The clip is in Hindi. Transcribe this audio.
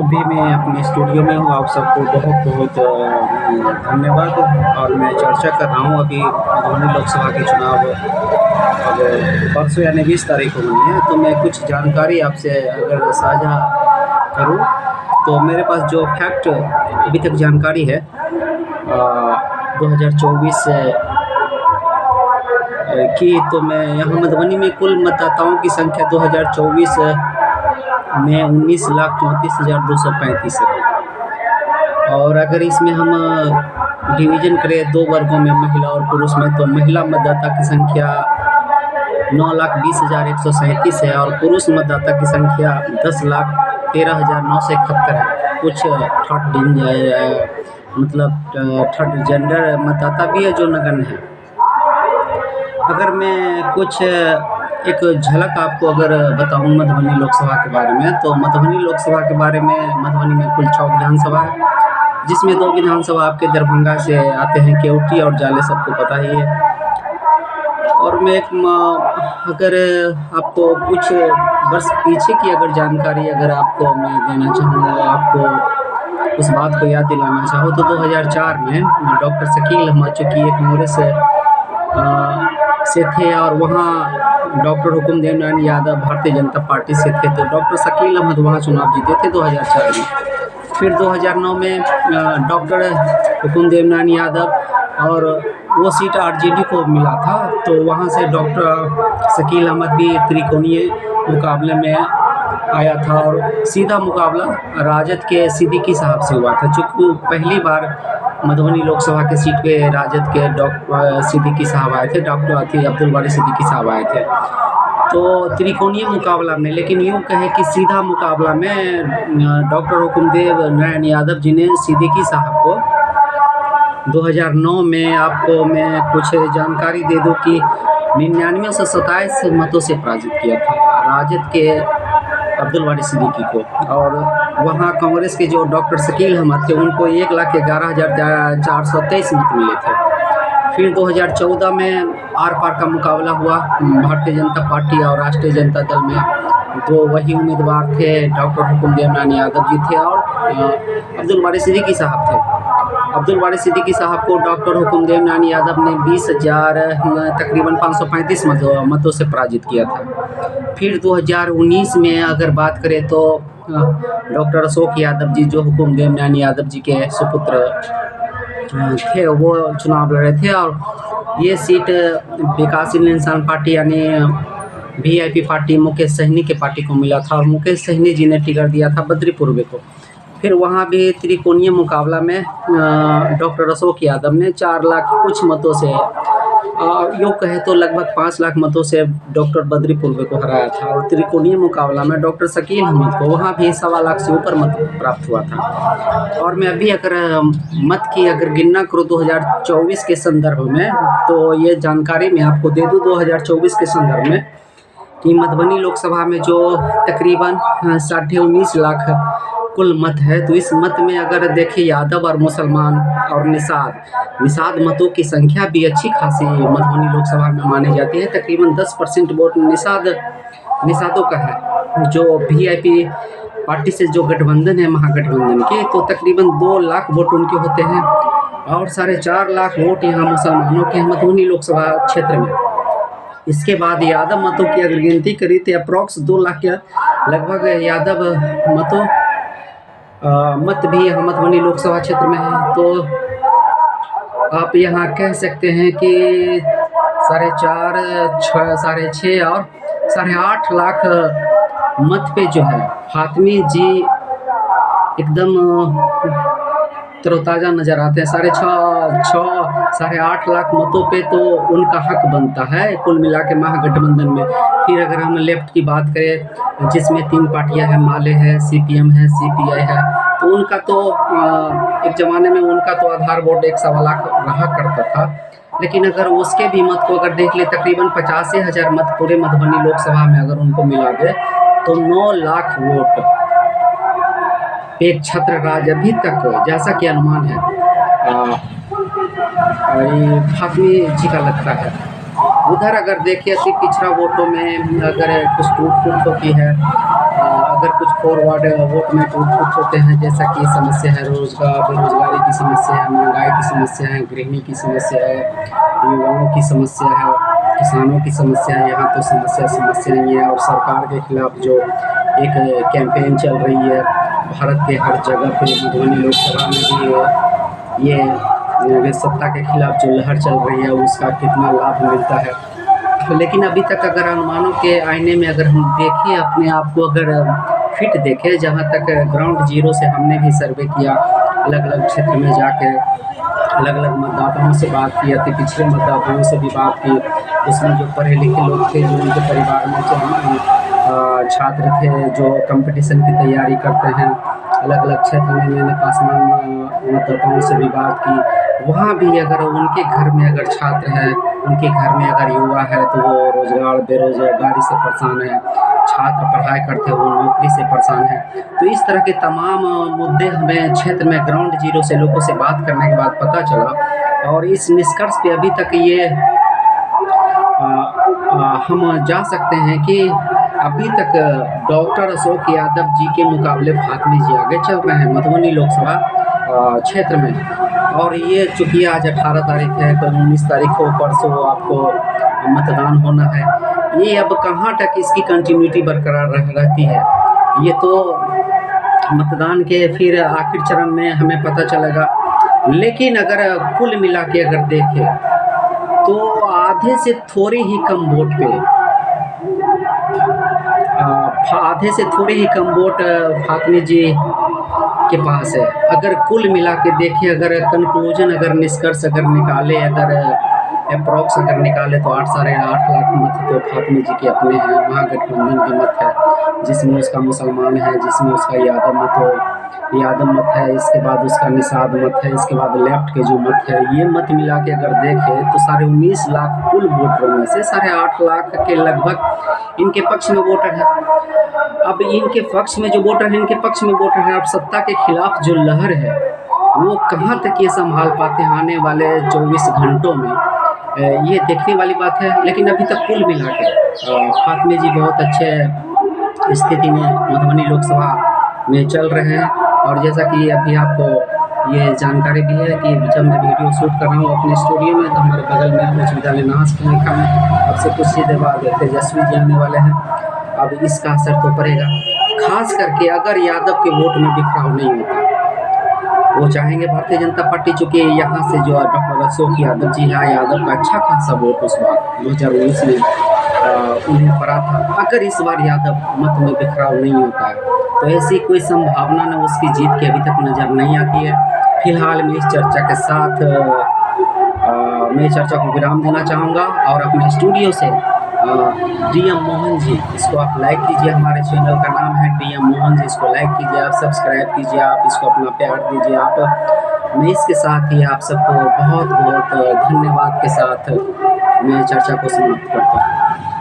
अभी मैं अपने स्टूडियो में हूँ। आप सबको बहुत बहुत धन्यवाद। और मैं चर्चा कर रहा हूँ अभी मधुबनी लोकसभा के चुनाव अब परसों यानी 20 तारीख को हुई है। तो मैं कुछ जानकारी आपसे अगर साझा करूँ तो मेरे पास जो फैक्ट अभी तक जानकारी है 2024 की, तो मैं यहाँ मधुबनी में कुल मतदाताओं की संख्या 2024 में 19,34,235 है। और अगर इसमें हम डिवीज़न करें दो वर्गों में, महिला और पुरुष में, तो महिला मतदाता की संख्या 9,20,137 है और पुरुष मतदाता की संख्या 10,13,971 है। कुछ थर्ड जेंडर मतदाता भी है जो नगण्य है। अगर मैं कुछ एक झलक आपको अगर बताऊं मधुबनी लोकसभा के बारे में, तो मधुबनी लोकसभा के बारे में मधुबनी में कुल 6 विधानसभा है, जिसमें 2 विधानसभा आपके दरभंगा से आते हैं, केवटी और जाले, सबको पता ही है। और मैं अगर आपको कुछ वर्ष पीछे की अगर जानकारी अगर आपको मैं देना चाहूँगा, आपको उस बात को याद दिलाना चाहूँ, तो 2004 में डॉक्टर शकील अहमद जो कि एक कांग्रेस से थे और वहाँ डॉक्टर हुकुमदेव नारायण यादव भारतीय जनता पार्टी से थे, तो डॉक्टर शकील अहमद वहाँ चुनाव जीते थे 2004 में। फिर 2009 में डॉक्टर हुकुमदेव नारायण यादव और वो सीट आरजेडी को मिला था, तो वहाँ से डॉक्टर शकील अहमद भी त्रिकोणीय मुकाबले में आया था और सीधा मुकाबला राजद के सिद्दीकी साहब से हुआ था। चूँकि पहली बार मधुबनी लोकसभा के सीट पे राजद के सिद्दीकी साहब आए थे, डॉक्टर अब्दुल बारी सिद्दीकी साहब आए थे, तो त्रिकोणीय मुकाबला में, लेकिन यूँ कहे कि सीधा मुकाबला में डॉक्टर हुकुमदेव नारायण यादव जी ने सिद्दीकी साहब को 2009 में, आपको मैं कुछ जानकारी दे दूं कि 99 से 27 मतों से पराजित किया था राजद के अब्दुल बारी सिद्दीकी को। और वहाँ कांग्रेस के जो डॉक्टर शकील अहमद थे उनको 1,11,423 मत मिले थे। फिर 2014 में आर पार का मुकाबला हुआ भारतीय जनता पार्टी और राष्ट्रीय जनता दल में। तो वही उम्मीदवार थे, डॉक्टर हुकुमदेव नारायण यादव जी थे और अब्दुल बारी सिद्दीकी साहब थे। अब्दुल बारी सिद्दीकी साहब को डॉक्टर हुकुमदेव नारायण यादव ने 20,000 तकरीबन 535 मतों से पराजित किया था। फिर 2019 में अगर बात करें तो डॉक्टर अशोक यादव जी जो हुकुमदेव नारायण यादव जी के सुपुत्र थे, वो चुनाव लड़े थे और ये सीट विकासशील इंसान पार्टी यानी वीआईपी पार्टी मुकेश सहनी के पार्टी को मिला था और मुकेश सहनी जी ने टिकट दिया था बद्री पूर्वे को। फिर वहाँ भी त्रिकोणीय मुकाबला में डॉक्टर अशोक यादव ने 4 लाख कुछ मतों से, यूँ कहे तो लगभग 5 लाख मतों से डॉक्टर बद्री पूर्वे को हराया था। और त्रिकोणीय मुकाबला में डॉक्टर शकील अहमद को वहाँ भी 1.25 लाख से ऊपर मत प्राप्त हुआ था। और मैं अभी अगर मत की अगर गिनना करूँ 2024 के संदर्भ में, तो ये जानकारी मैं आपको दे दूँ 2024 के संदर्भ में कि मधुबनी लोकसभा में जो तकरीबन 19.5 लाख कुल मत है, तो इस मत में अगर देखें यादव और मुसलमान और निषाद मतों की संख्या भी अच्छी खासी मधुबनी लोकसभा में मानी जाती है। तकरीबन 10% वोट निषादों का है। जो वीआईपी पार्टी से जो गठबंधन है महागठबंधन के, तो तकरीबन 2 लाख वोट उनके होते हैं और 4.5 लाख वोट यहाँ मुसलमानों के मधुबनी लोकसभा क्षेत्र में। इसके बाद यादव मतों की अगर गिनती करी तो अप्रॉक्स 2 लाख के लगभग यादव मत भी यहाँ मधुबनी लोकसभा क्षेत्र में है। तो आप यहाँ कह सकते हैं कि 4.5, 6.5 और 8.5 लाख मत पे जो है फातमी जी एकदम तरोताज़ा नज़र आते हैं। 6.5 लाख मतों पे तो उनका हक बनता है कुल मिला के महागठबंधन में। फिर अगर हम लेफ्ट की बात करें जिसमें 3 पार्टियां हैं, माले है, सीपीएम है, सीपीआई है, तो उनका तो एक ज़माने में उनका तो आधार वोट 1.25 लाख रहा करता था। लेकिन अगर उसके भी मत को अगर देख ले, तकरीबन 85,000 मत पूरे मधुबनी लोकसभा में अगर उनको मिला दे तो 9 लाख वोट एक छत्र राज अभी तक जैसा कि अनुमान है फातमी जी का लगता है। उधर अगर देखिए अति पिछड़ा वोटों में अगर कुछ टूट की है, अगर कुछ फॉरवर्ड वोट में कुछ होते हैं, जैसा कि समस्या है रोजगार, बेरोजगारी की समस्या है, महंगाई की समस्या है, गृहिणी की समस्या है, युवाओं की समस्या है, किसानों की समस्या है। यहाँ तो समस्या ही है। और सरकार के खिलाफ जो एक कैंपेन चल रही है भारत के हर जगह पे, मधुबनी लोकसभा में भी ये सत्ता के खिलाफ जो लहर चल रही है उसका कितना लाभ मिलता है। लेकिन अभी तक अगर अनुमानों के आईने में अगर हम देखें अपने आप को, अगर फिट देखें, जहाँ तक ग्राउंड जीरो से हमने भी सर्वे किया, अलग अलग क्षेत्र में जाके अलग अलग मतदाताओं से बात की, अति पिछड़े मतदाताओं से भी बात की। उसमें जो पढ़े लिखे लोग थे, जो उनके परिवार में छात्र थे, जो कंपटीशन की तैयारी करते हैं, अलग अलग क्षेत्र में मैंने पासवान मतदाताओं से भी बात की। वहाँ भी अगर उनके घर में अगर छात्र है, उनके घर में अगर युवा है, तो वो रोज़गार बेरोज़गारी से परेशान है, छात्र पढ़ाई करते हुए नौकरी से परेशान है। तो इस तरह के तमाम मुद्दे हमें क्षेत्र में ग्राउंड जीरो से लोगों से बात करने के बाद पता चला। और इस निष्कर्ष पे अभी तक ये हम जा सकते हैं कि अभी तक डॉक्टर अशोक यादव जी के मुकाबले फातमी जी आगे चल रहे हैं मधुबनी लोकसभा क्षेत्र में। और ये चूँकि आज 18 तारीख है, कल 19 तारीख को परसों आपको मतदान होना है। ये अब कहाँ तक इसकी कंटिन्यूटी बरकरार रहती है, ये तो मतदान के फिर आखिर चरण में हमें पता चलेगा। लेकिन अगर कुल मिला के अगर देखें तो आधे से थोड़े ही कम वोट पे आधे से थोड़े ही कम वोट फातमी जी के पास है। अगर कुल मिला के देखें, अगर कंक्लूजन, अगर निष्कर्ष अगर निकाले, अगर अप्रॉक्स अगर निकाले, तो 8 साढ़े 8 लाख मत तो फातमी जी के अपने हैं। महागठबंधन के मत है, जिसमें उसका मुसलमान है, जिसमें उसका यादव मत है, इसके बाद उसका निषाद मत है, इसके बाद लेफ्ट के जो मत है, ये मत मिला के अगर देखें तो साढ़े 19 लाख कुल वोटरों में से साढ़े 8 लाख के लगभग इनके पक्ष में वोटर है। अब इनके पक्ष में जो वोटर है, इनके पक्ष में वोटर है। अब सत्ता के खिलाफ जो लहर है वो कहाँ तक ये संभाल पाते हैं आने वाले 24 घंटों में, ये देखने वाली बात है। लेकिन अभी तक कुल मिला के फातमी जी बहुत अच्छे स्थिति में मधुबनी लोकसभा में चल रहे हैं। और जैसा कि अभी आपको ये जानकारी भी है कि जब मैं वीडियो शूट कर रहा हूँ अपने स्टूडियो में, तो हमारे बगल में उच्च विद्यालय नास क्लिनिका में अब से कुछ ही देर बाद तेजस्वी जी आने वाले हैं। अब इसका असर तो पड़ेगा, खास करके अगर यादव के वोट में बिखराव नहीं होता। वो चाहेंगे भारतीय जनता पार्टी, चूँकि यहाँ से जो डॉक्टर अशोक यादव जी है, यादव का अच्छा खासा वोट उस बार 2019 में उन्हें पड़ा था। अगर इस बार यादव मत में बिखराव नहीं होता है तो ऐसी कोई संभावना न उसकी जीत की अभी तक नज़र नहीं आती है। फिलहाल मैं इस चर्चा के साथ मैं चर्चा को विराम देना चाहूँगा और अपने स्टूडियो से DM मोहन जी, इसको आप लाइक कीजिए। हमारे चैनल का नाम है DM मोहन जी, इसको लाइक कीजिए, आप सब्सक्राइब कीजिए, आप इसको अपना प्यार दीजिए आप। मैं इसके साथ ही आप सबको बहुत बहुत धन्यवाद के साथ मैं चर्चा को समाप्त करता हूँ।